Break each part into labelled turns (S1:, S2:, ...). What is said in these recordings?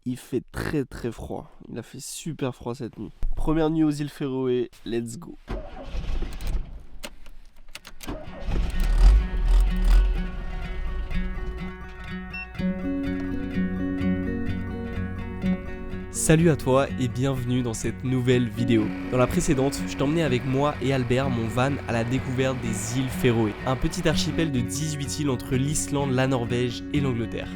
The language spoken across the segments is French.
S1: il fait très très froid. Il a fait super froid cette nuit. Première nuit aux îles Féroé, let's go. Salut à toi et bienvenue dans cette nouvelle vidéo. Dans la précédente, je t'emmenais avec moi et Albert, mon van, à la découverte des îles Féroé, un petit archipel de 18 îles entre l'Islande, la Norvège et l'Angleterre.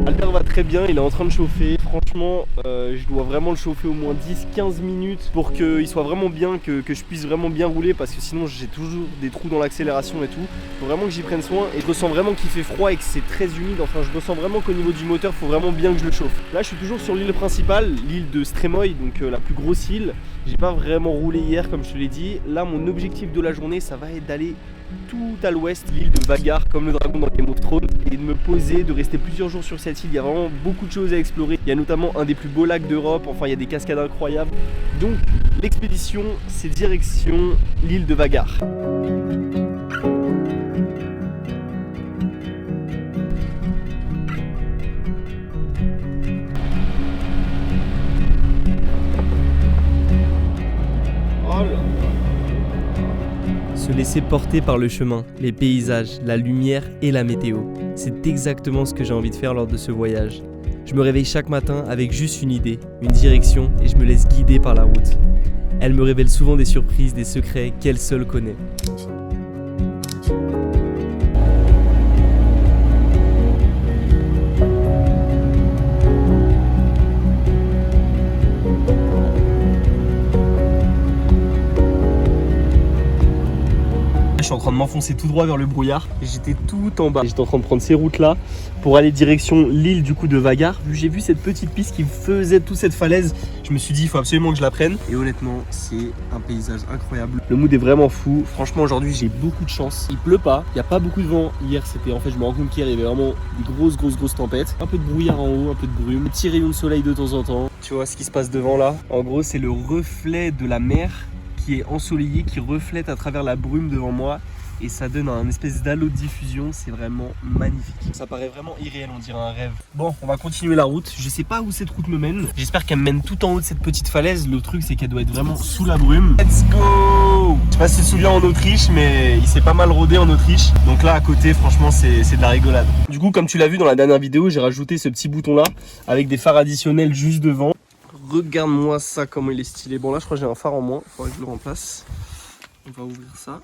S1: Albert va très bien, il est en train de chauffer. Franchement, je dois vraiment le chauffer au moins 10-15 minutes pour qu'il soit vraiment bien, que je puisse vraiment bien rouler parce que sinon j'ai toujours des trous dans l'accélération et tout. Faut vraiment que j'y prenne soin et je ressens vraiment qu'il fait froid et que c'est très humide. Enfin, je ressens vraiment qu'au niveau du moteur, faut vraiment bien que je le chauffe. Là, je suis toujours sur l'île principale, l'île de Streymoy, donc la plus grosse île. J'ai pas vraiment roulé hier comme je te l'ai dit. Là, mon objectif de la journée, ça va être d'aller tout à l'ouest, l'île de Vagar, comme le dragon dans Game of Thrones, et de me poser, de rester plusieurs jours sur cette île. Il y a vraiment beaucoup de choses à explorer. Il y a notamment un des plus beaux lacs d'Europe, enfin il y a des cascades incroyables. Donc l'expédition, c'est direction l'île de Vagar. Se laisser porter par le chemin, les paysages, la lumière et la météo. C'est exactement ce que j'ai envie de faire lors de ce voyage. Je me réveille chaque matin avec juste une idée, une direction et je me laisse guider par la route. Elle me révèle souvent des surprises, des secrets qu'elle seule connaît. Je suis en train de m'enfoncer tout droit vers le brouillard. J'étais tout en bas. J'étais en train de prendre ces routes là pour aller direction l'île du coup de Vagar. J'ai vu cette petite piste qui faisait toute cette falaise. Je me suis dit il faut absolument que je la prenne. Et honnêtement c'est un paysage incroyable. Le mood est vraiment fou. Franchement aujourd'hui j'ai beaucoup de chance. Il pleut pas, il n'y a pas beaucoup de vent. Hier c'était en fait je me rends compte qu'hier il y avait vraiment des grosses tempêtes. Un peu de brouillard en haut, un peu de brume. Petit rayon de soleil de temps en temps. Tu vois ce qui se passe devant là. En gros c'est le reflet de la mer qui est ensoleillé, qui reflète à travers la brume devant moi et ça donne un espèce d'halo de diffusion, c'est vraiment magnifique. Ça paraît vraiment irréel, on dirait un rêve. Bon, on va continuer la route, je sais pas où cette route me mène, j'espère qu'elle me mène tout en haut de cette petite falaise. Le truc c'est qu'elle doit être vraiment sous la brume. Let's go! Je sais pas si tu te souviens en Autriche, mais il s'est pas mal rodé en Autriche, donc là à côté franchement c'est de la rigolade. Du coup comme tu l'as vu dans la dernière vidéo, j'ai rajouté ce petit bouton là avec des phares additionnels juste devant. Regarde-moi ça, comment il est stylé. Bon là je crois que j'ai un phare en moins, il faudrait que je le remplace. On va ouvrir ça.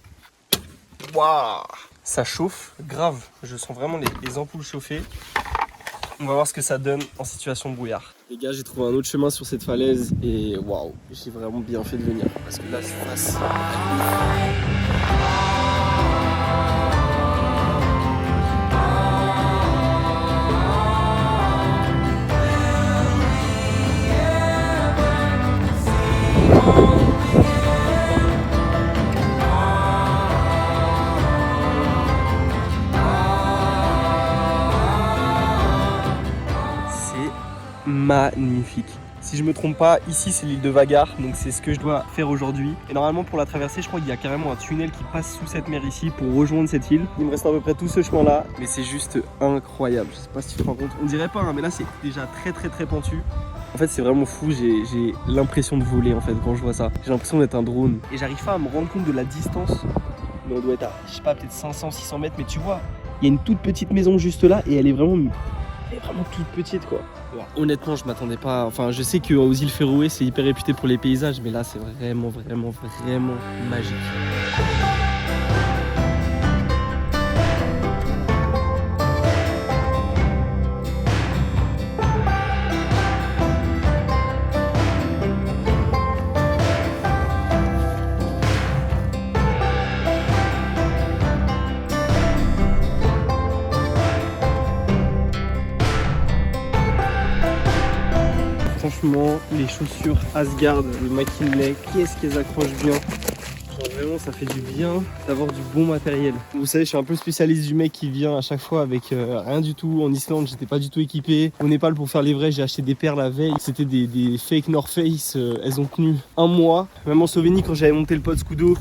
S1: Waouh, ça chauffe grave, je sens vraiment les ampoules chauffer. On va voir ce que ça donne en situation de brouillard. Les gars, j'ai trouvé un autre chemin sur cette falaise et waouh, j'ai vraiment bien fait de venir parce que là c'est face. Magnifique. Si je me trompe pas, ici c'est l'île de Vagar, donc c'est ce que je dois faire aujourd'hui. Et normalement pour la traverser, je crois qu'il y a carrément un tunnel qui passe sous cette mer ici pour rejoindre cette île. Il me reste à peu près tout ce chemin là, mais c'est juste incroyable. Je sais pas si tu te rends compte, on dirait pas, hein, mais là c'est déjà très pentu. En fait c'est vraiment fou, j'ai l'impression de voler en fait quand je vois ça. J'ai l'impression d'être un drone. Et j'arrive pas à me rendre compte de la distance, mais on doit être à, je sais pas, peut-être 500-600 mètres, mais tu vois, il y a une toute petite maison juste là et elle est vraiment toute petite quoi. Honnêtement je m'attendais pas, enfin je sais qu'aux îles Féroé c'est hyper réputé pour les paysages, mais là c'est vraiment magique. Franchement, les chaussures Asgard, le McKinley, qu'est-ce qu'elles accrochent bien. Genre, vraiment, ça fait du bien d'avoir du bon matériel. Vous savez, je suis un peu spécialiste du mec qui vient à chaque fois avec rien du tout. En Islande, j'étais pas du tout équipé. Au Népal, pour faire les vrais, j'ai acheté des paires la veille. C'était des fake North Face. Elles ont tenu un mois. Même en Slovénie, quand j'avais monté le pod Scudo,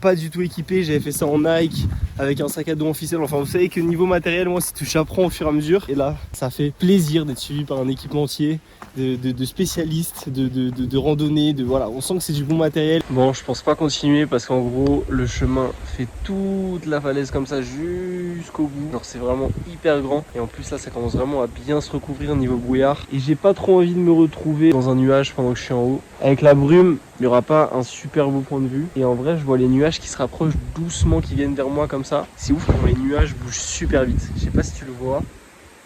S1: pas du tout équipé, j'avais fait ça en Nike avec un sac à dos en ficelle. Enfin, vous savez que niveau matériel, moi, si tu j'apprends au fur et à mesure. Et là, ça fait plaisir d'être suivi par un équipementier, de spécialistes, de randonnée, voilà, on sent que c'est du bon matériel. Bon, je pense pas continuer parce qu'en gros, le chemin fait toute la falaise comme ça jusqu'au bout. Alors, c'est vraiment hyper grand. Et en plus, là, ça commence vraiment à bien se recouvrir niveau brouillard. Et j'ai pas trop envie de me retrouver dans un nuage pendant que je suis en haut. Avec la brume, il n'y aura pas un super beau point de vue. Et en vrai, je vois les nuages qui se rapprochent doucement, qui viennent vers moi comme ça. C'est ouf comment les nuages bougent super vite. Je sais pas si tu le vois.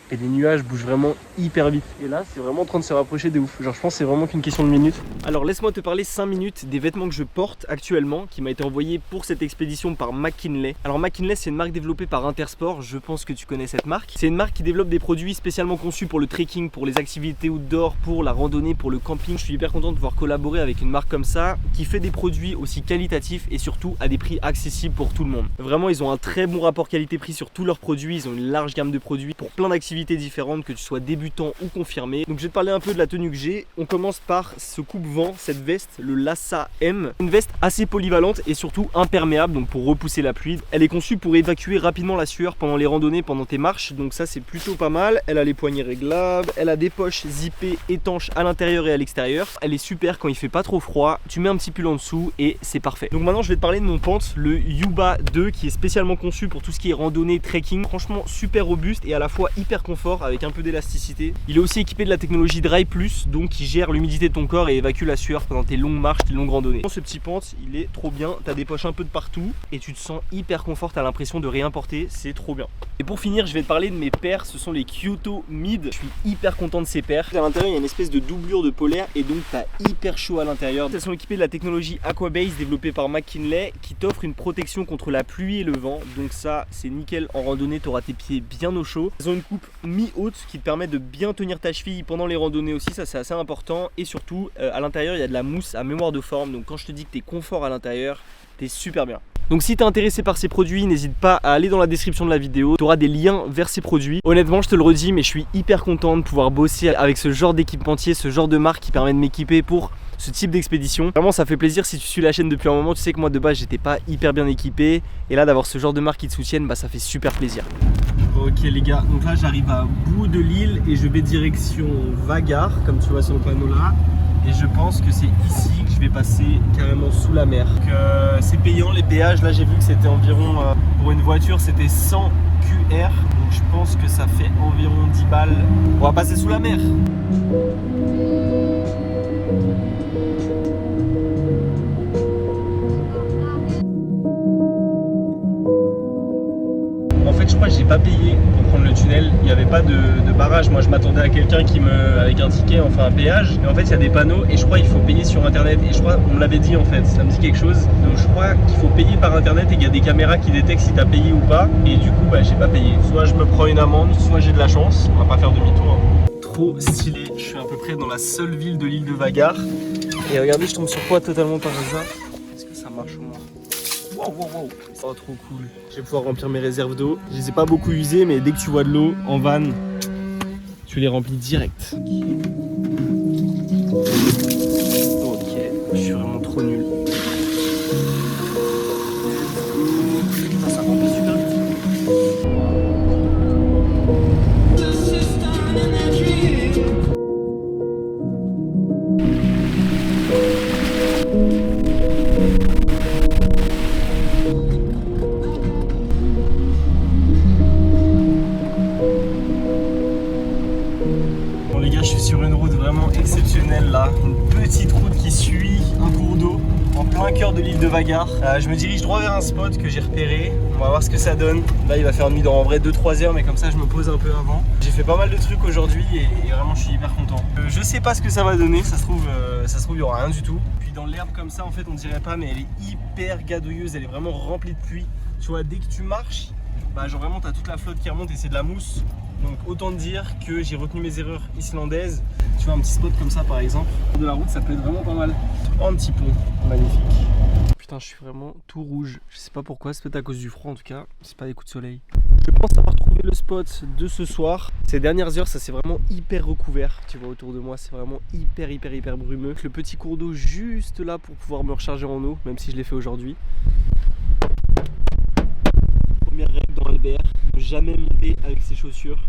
S1: Et les nuages bougent vraiment hyper vite. Et là, c'est vraiment en train de se rapprocher de ouf. Genre, je pense que c'est vraiment qu'une question de minutes. Alors, laisse-moi te parler 5 minutes des vêtements que je porte actuellement, qui m'a été envoyé pour cette expédition par McKinley. Alors, McKinley, c'est une marque développée par Intersport. Je pense que tu connais cette marque. C'est une marque qui développe des produits spécialement conçus pour le trekking, pour les activités outdoor, pour la randonnée, pour le camping. Je suis hyper content de pouvoir collaborer avec une marque comme ça, qui fait des produits aussi qualitatifs et surtout à des prix accessibles pour tout le monde. Vraiment, ils ont un très bon rapport qualité-prix sur tous leurs produits. Ils ont une large gamme de produits pour plein d'activités différentes, que tu sois débutant ou confirmé. Donc je vais te parler un peu de la tenue que j'ai. On commence par ce coupe-vent, cette veste, le Lhasa M. Une veste assez polyvalente et surtout imperméable, donc pour repousser la pluie. Elle est conçue pour évacuer rapidement la sueur pendant les randonnées, pendant tes marches, donc ça c'est plutôt pas mal. Elle a les poignets réglables, elle a des poches zippées étanches à l'intérieur et à l'extérieur. Elle est super quand il fait pas trop froid, tu mets un petit pull en dessous et c'est parfait. Donc maintenant je vais te parler de mon pant, le Yuba 2, qui est spécialement conçu pour tout ce qui est randonnée, trekking. Franchement super robuste et à la fois hyper confort avec un peu d'élasticité. Il est aussi équipé de la technologie Dry Plus, donc qui gère l'humidité de ton corps et évacue la sueur pendant tes longues marches, tes longues randonnées. Ce petit pant, il est trop bien, tu as des poches un peu de partout et tu te sens hyper confort, tu as l'impression de rien porter, c'est trop bien. Et pour finir, je vais te parler de mes paires, ce sont les Kyoto Mid. Je suis hyper content de ces paires. À l'intérieur, il y a une espèce de doublure de polaire et donc tu as hyper chaud à l'intérieur. Elles sont équipées de la technologie Aquabase développée par McKinley qui t'offre une protection contre la pluie et le vent. Donc ça, c'est nickel en randonnée, tu auras tes pieds bien au chaud. Elles ont une coupe mi-haute qui te permet de bien tenir ta cheville pendant les randonnées aussi, ça c'est assez important. Et surtout, à l'intérieur, il y a de la mousse à mémoire de forme. Donc quand je te dis que tu es confort à l'intérieur, t'es super bien. Donc si t'es intéressé par ces produits, n'hésite pas à aller dans la description de la vidéo, tu auras des liens vers ces produits. Honnêtement, je te le redis, mais je suis hyper content de pouvoir bosser avec ce genre d'équipementier, ce genre de marque qui permet de m'équiper pour ce type d'expédition. Vraiment, ça fait plaisir. Si tu suis la chaîne depuis un moment, tu sais que moi de base j'étais pas hyper bien équipé, et là d'avoir ce genre de marque qui te soutiennent, bah ça fait super plaisir. Ok les gars, donc là j'arrive à bout de l'île et je vais direction Vagar, comme tu vois sur le panneau là. Et je pense que c'est ici que je vais passer carrément sous la mer. C'est payant les péages, là j'ai vu que c'était environ, pour une voiture c'était 100 QR. Donc je pense que ça fait environ 10 balles. On va passer sous la mer. En fait je crois que j'ai pas payé pour prendre le tunnel, il n'y avait pas de barrage. Moi je m'attendais à quelqu'un qui avec un ticket, enfin un péage. Mais en fait il y a des panneaux et je crois qu'il faut payer sur internet. Et je crois, on me l'avait dit en fait, ça me dit quelque chose. Donc je crois qu'il faut payer par internet et qu'il y a des caméras qui détectent si tu as payé ou pas. Et du coup bah j'ai pas payé. Soit je me prends une amende, soit j'ai de la chance. On va pas faire demi-tour. Trop stylé, je suis à peu près dans la seule ville de l'île de Vagar. Et regardez, je tombe sur quoi totalement par hasard. Est-ce que ça marche au moins? Wow. Oh, trop cool. Je vais pouvoir remplir mes réserves d'eau. Je les ai pas beaucoup usées, mais dès que tu vois de l'eau en van, tu les remplis direct. Ok, je suis vraiment trop nul. Ça remplit super vite. Bon les gars, je suis sur une route vraiment exceptionnelle là, une petite route qui suit un cours d'eau en plein cœur de l'île de Vagar. Je me dirige droit vers un spot que j'ai repéré, on va voir ce que ça donne. Là il va faire nuit dans en vrai 2-3 heures, mais comme ça je me pose un peu avant. J'ai fait pas mal de trucs aujourd'hui et vraiment je suis hyper content. Je sais pas ce que ça va donner, ça se trouve il y aura rien du tout. Puis dans l'herbe comme ça en fait on dirait pas, mais elle est hyper gadouilleuse, elle est vraiment remplie de pluie. Tu vois, dès que tu marches, bah genre vraiment t'as toute la flotte qui remonte et c'est de la mousse. Donc autant te dire que j'ai retenu mes erreurs islandaises. Tu vois un petit spot comme ça par exemple, de la route ça peut être vraiment pas mal. Oh, un petit pont, magnifique. Putain Putain, je suis vraiment tout rouge. Je sais pas pourquoi, c'est peut-être à cause du froid en tout cas. C'est pas des coups de soleil. Je pense avoir trouvé le spot de ce soir. Ces dernières heures, ça s'est vraiment hyper recouvert. Tu vois autour de moi, c'est vraiment hyper brumeux. Le petit cours d'eau juste là pour pouvoir me recharger en eau, même si je l'ai fait aujourd'hui. Première règle dans Albert, ne jamais monter avec ses chaussures.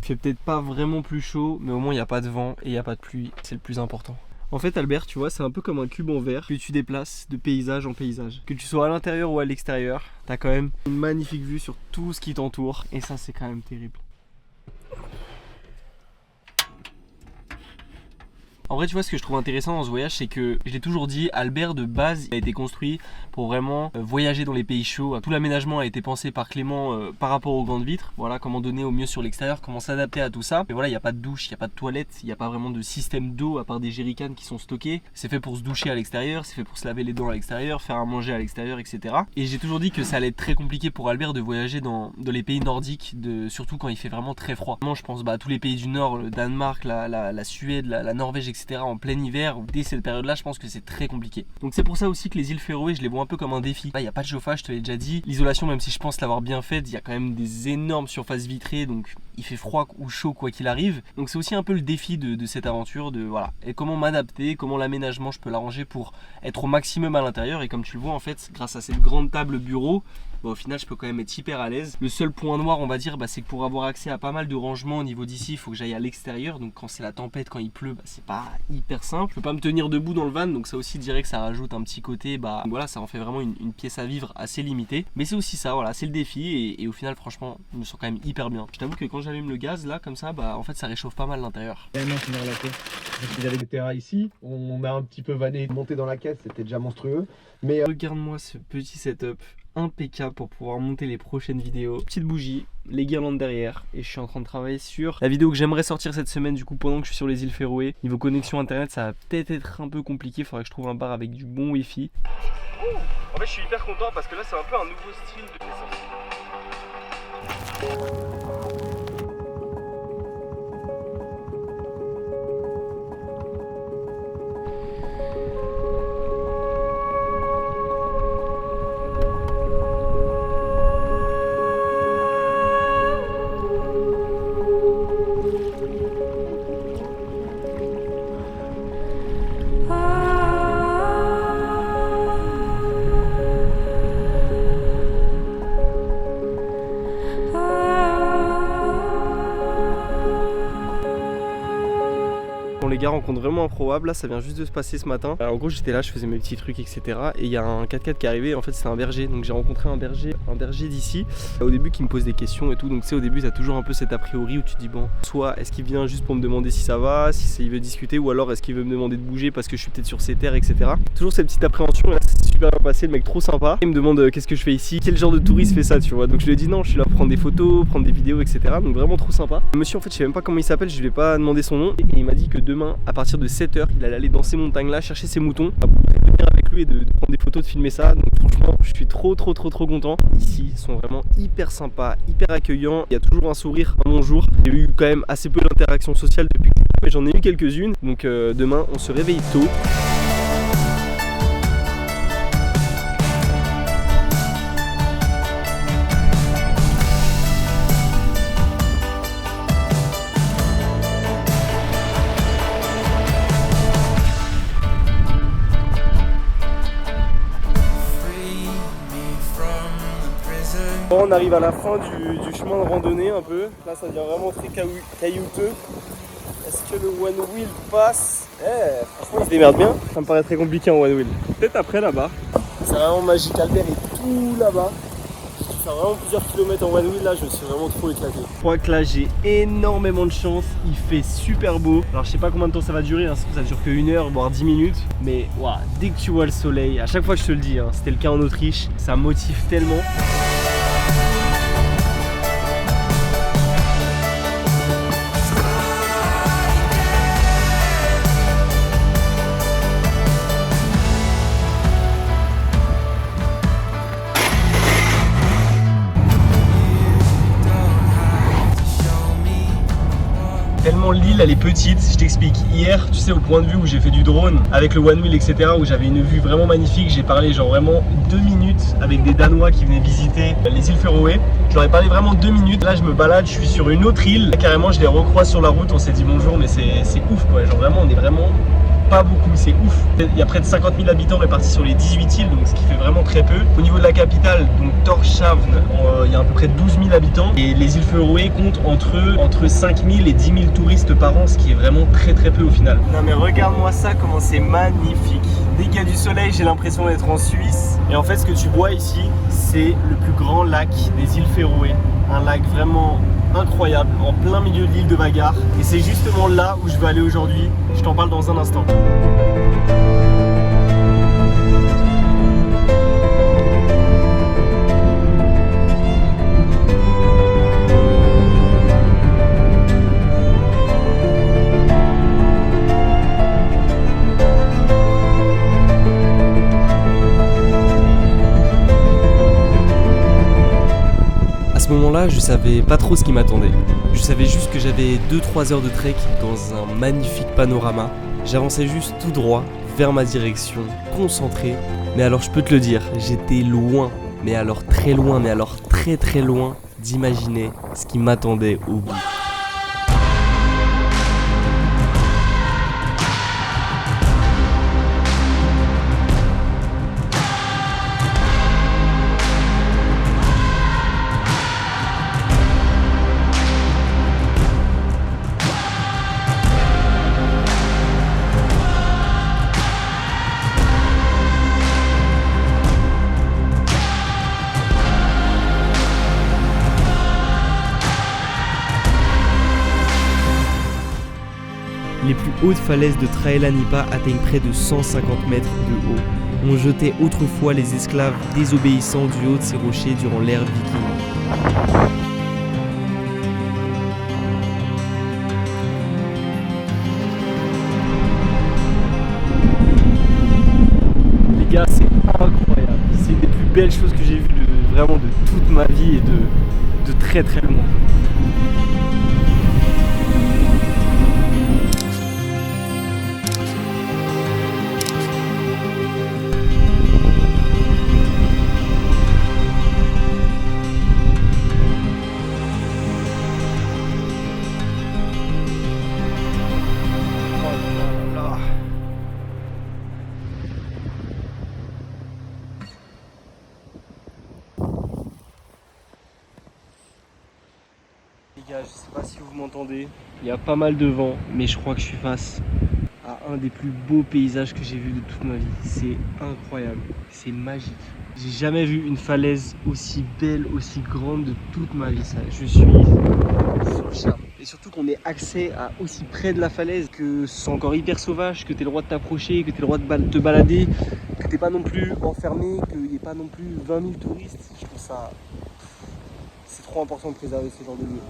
S1: Il fait peut-être pas vraiment plus chaud, mais au moins il n'y a pas de vent et il n'y a pas de pluie, c'est le plus important. En fait Albert, tu vois, c'est un peu comme un cube en verre que tu déplaces de paysage en paysage. Que tu sois à l'intérieur ou à l'extérieur, t'as quand même une magnifique vue sur tout ce qui t'entoure et ça c'est quand même terrible. En vrai, tu vois, ce que je trouve intéressant dans ce voyage, c'est que, je l'ai toujours dit, Albert de base il a été construit pour vraiment voyager dans les pays chauds. Tout l'aménagement a été pensé par Clément par rapport aux grandes vitres. Voilà, comment donner au mieux sur l'extérieur, comment s'adapter à tout ça. Mais voilà, il n'y a pas de douche, il n'y a pas de toilette, il n'y a pas vraiment de système d'eau à part des jerrycans qui sont stockés. C'est fait pour se doucher à l'extérieur, c'est fait pour se laver les dents à l'extérieur, faire à manger à l'extérieur, etc. Et j'ai toujours dit que ça allait être très compliqué pour Albert de voyager dans les pays nordiques, surtout quand il fait vraiment très froid. Moi, je pense à tous les pays du Nord, le Danemark, la Suède, la Norvège, etc. En plein hiver, dès cette période-là, je pense que c'est très compliqué. Donc c'est pour ça aussi que les îles Féroé, je les vois un peu comme un défi. Là, il n'y a pas de chauffage, je te l'ai déjà dit. L'isolation, même si je pense l'avoir bien faite, il y a quand même des énormes surfaces vitrées, donc il fait froid ou chaud quoi qu'il arrive. Donc c'est aussi un peu le défi de cette aventure, voilà. Et comment m'adapter, comment l'aménagement je peux l'arranger pour être au maximum à l'intérieur. Et comme tu le vois en fait, grâce à cette grande table bureau, au final je peux quand même être hyper à l'aise. Le seul point noir on va dire, c'est que pour avoir accès à pas mal de rangements au niveau d'ici, il faut que j'aille à l'extérieur. Donc quand c'est la tempête, quand il pleut, c'est pas hyper simple. Je peux pas me tenir debout dans le van, donc ça aussi dirait que ça rajoute un petit côté, voilà, ça en fait vraiment une pièce à vivre assez limitée. Mais c'est aussi ça, voilà, c'est le défi et au final franchement, je me sens quand même hyper bien. Je t'avoue que quand j'allume le gaz là comme ça, en fait ça réchauffe pas mal l'intérieur.
S2: Il avait des terrains ici, on a un petit peu vanné, monté dans la caisse, c'était déjà monstrueux. Mais
S1: regarde-moi ce petit setup impeccable pour pouvoir monter les prochaines vidéos. Petite bougie, les guirlandes derrière et je suis en train de travailler sur la vidéo que j'aimerais sortir cette semaine du coup pendant que je suis sur les îles Féroé. Niveau connexion internet ça va peut-être être un peu compliqué, il faudrait que je trouve un bar avec du bon wifi. En fait je suis hyper content parce que là c'est un peu un nouveau style de naissance. Les gars, rencontre vraiment improbable, là ça vient juste de se passer ce matin. Alors, en gros j'étais là, je faisais mes petits trucs etc. Et il y a un 4x4 qui est arrivé, en fait c'était un berger. Donc j'ai rencontré un berger d'ici. Au début qui me pose des questions et tout. Donc tu sais au début t'as toujours un peu cet a priori où tu te dis bon, soit est-ce qu'il vient juste pour me demander si ça va, si il veut discuter, ou alors est-ce qu'il veut me demander de bouger parce que je suis peut-être sur ses terres etc. Toujours cette petite appréhension et là c'est super bien passé, le mec trop sympa. Il me demande qu'est-ce que je fais ici, quel genre de touriste fait ça tu vois. Donc je lui ai dit non, je suis là pour prendre des photos, prendre des vidéos etc. Donc vraiment trop sympa. Le monsieur en fait je sais même pas comment il s'appelle, je lui ai pas demandé son nom. Et il m'a dit que demain à partir de 7h il allait aller dans ces montagnes là chercher ses moutons pour venir avec lui et de prendre des photos, de filmer ça. Donc franchement je suis trop content. Ici ils sont vraiment hyper sympas, hyper accueillants, il y a toujours un sourire, un bonjour. J'ai eu quand même assez peu d'interactions sociales depuis que mais j'en ai eu quelques-unes. Donc demain on se réveille tôt. Bon, on arrive à la fin du chemin de randonnée un peu. Là ça devient vraiment très caillouteux. Est-ce que le one wheel passe? Franchement il se démerde bien. Ça me paraît très compliqué en one wheel. Peut-être après là-bas. C'est vraiment magique, Albert est tout là-bas. Je vais faire vraiment plusieurs kilomètres en one wheel là, je me suis vraiment trop éclaté. Je crois que là j'ai énormément de chance, il fait super beau. Alors je sais pas combien de temps ça va durer, hein. Ça dure que 1 heure, voire 10 minutes. Mais wow, dès que tu vois le soleil, à chaque fois je te le dis, hein, c'était le cas en Autriche, ça motive tellement. vraiment l'île elle est petite, je t'explique. Hier, tu sais, au point de vue où j'ai fait du drone avec le One Wheel, etc., où j'avais une vue vraiment magnifique, j'ai parlé genre vraiment 2 minutes avec des Danois qui venaient visiter les îles Féroé. Je leur ai parlé vraiment 2 minutes. Là, je me balade, je suis sur une autre île. Là, carrément, je les recroise sur la route, on s'est dit bonjour, mais c'est ouf quoi. Genre vraiment, on est vraiment pas beaucoup, c'est ouf. Il y a près de 50 000 habitants répartis sur les 18 îles, donc ce qui fait vraiment très peu. Au niveau de la capitale, donc Tórshavn, il y a à peu près 12 000 habitants. Et les îles Féroé comptent entre 5 000 et 10 000 touristes par an, ce qui est vraiment très peu au final. Non mais regarde-moi ça, comment c'est magnifique. Dès qu'il y a du soleil, j'ai l'impression d'être en Suisse. Et en fait, ce que tu vois ici, c'est le plus grand lac des îles Féroé. Un lac vraiment incroyable, en plein milieu de l'île de Vágar. Et c'est justement là où je vais aller aujourd'hui. Je t'en parle dans un instant. À ce moment-là, je savais pas trop ce qui m'attendait. Je savais juste que j'avais 2-3 heures de trek dans un magnifique panorama. J'avançais juste tout droit vers ma direction, concentré. Mais alors je peux te le dire, j'étais loin, mais alors très loin, mais alors très loin d'imaginer ce qui m'attendait au bout. Les plus hautes falaises de Traelanipa atteignent près de 150 mètres de haut. On jetait autrefois les esclaves désobéissants du haut de ces rochers durant l'ère viking. Les gars, c'est incroyable. C'est une des plus belles choses que j'ai vues vraiment de toute ma vie et de très loin. Les gars, je sais pas si vous m'entendez, il y a pas mal de vent, mais je crois que je suis face à un des plus beaux paysages que j'ai vu de toute ma vie. C'est incroyable, c'est magique. J'ai jamais vu une falaise aussi belle, aussi grande de toute ma vie. Ça, je suis sous le charme. Et surtout qu'on ait accès à aussi près de la falaise, que c'est encore hyper sauvage, que tu aies le droit de t'approcher, que tu aies le droit de te balader, que tu n'es pas non plus enfermé, qu'il n'y ait pas non plus 20 000 touristes. Je trouve ça... C'est trop important de préserver ce genre de lieu.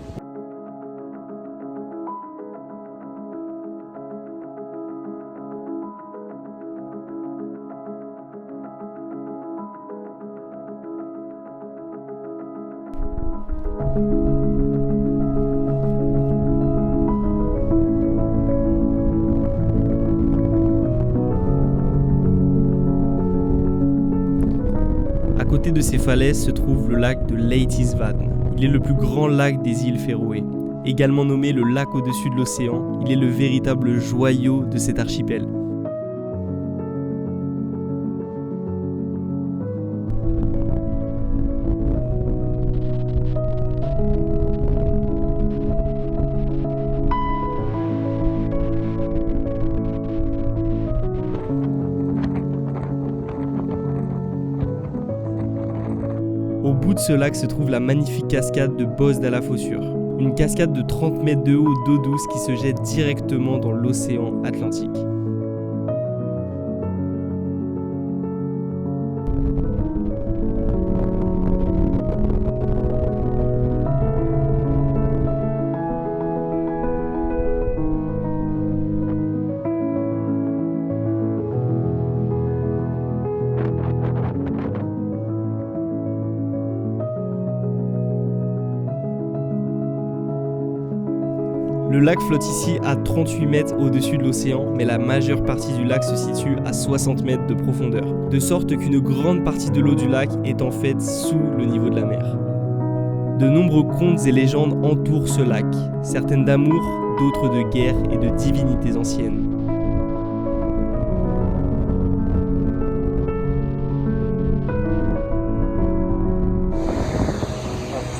S1: À côté de ces falaises se trouve le lac de Leitisvad. Il est le plus grand lac des îles Féroé. Également nommé le lac au-dessus de l'océan, il est le véritable joyau de cet archipel. Au bout de ce lac se trouve la magnifique cascade de Bosdalafossur, une cascade de 30 mètres de haut d'eau douce qui se jette directement dans l'océan Atlantique. Le lac flotte ici à 38 mètres au-dessus de l'océan, mais la majeure partie du lac se situe à 60 mètres de profondeur, de sorte qu'une grande partie de l'eau du lac est en fait sous le niveau de la mer. De nombreux contes et légendes entourent ce lac, certaines d'amour, d'autres de guerre et de divinités anciennes.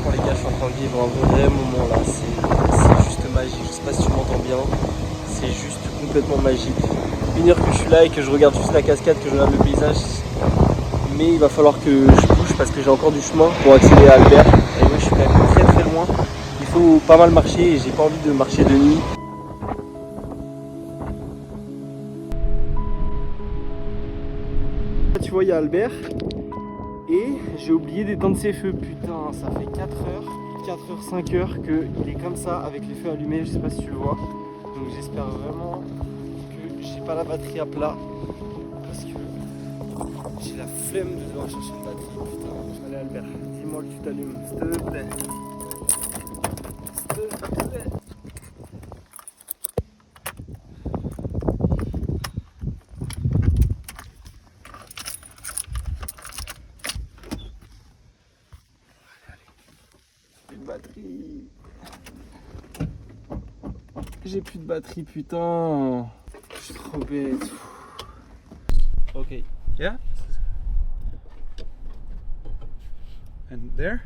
S1: Franchement les gars, je suis en train de vivre un vrai moment là, c'est juste magique, je sais pas si tu m'entends bien, c'est juste complètement magique. Une heure que je suis là et que je regarde juste la cascade, que je regarde le paysage, mais il va falloir que je bouge parce que j'ai encore du chemin pour accéder à Albert. Et oui, je suis quand même très très loin, il faut pas mal marcher et j'ai pas envie de marcher de nuit. Tu vois, il y a Albert et j'ai oublié d'éteindre ses feux. Putain, ça fait 4h, 5h qu'il est comme ça avec les feux allumés. Je sais pas si tu le vois. Donc j'espère vraiment que j'ai pas la batterie à plat parce que j'ai la flemme de devoir chercher une batterie. Putain, allez Albert, dis-moi que tu t'allumes, s'il te plaît. S'il te plaît. Batterie. J'ai plus de batterie, putain. Je suis trop bête.
S3: Okay. Yeah. And there?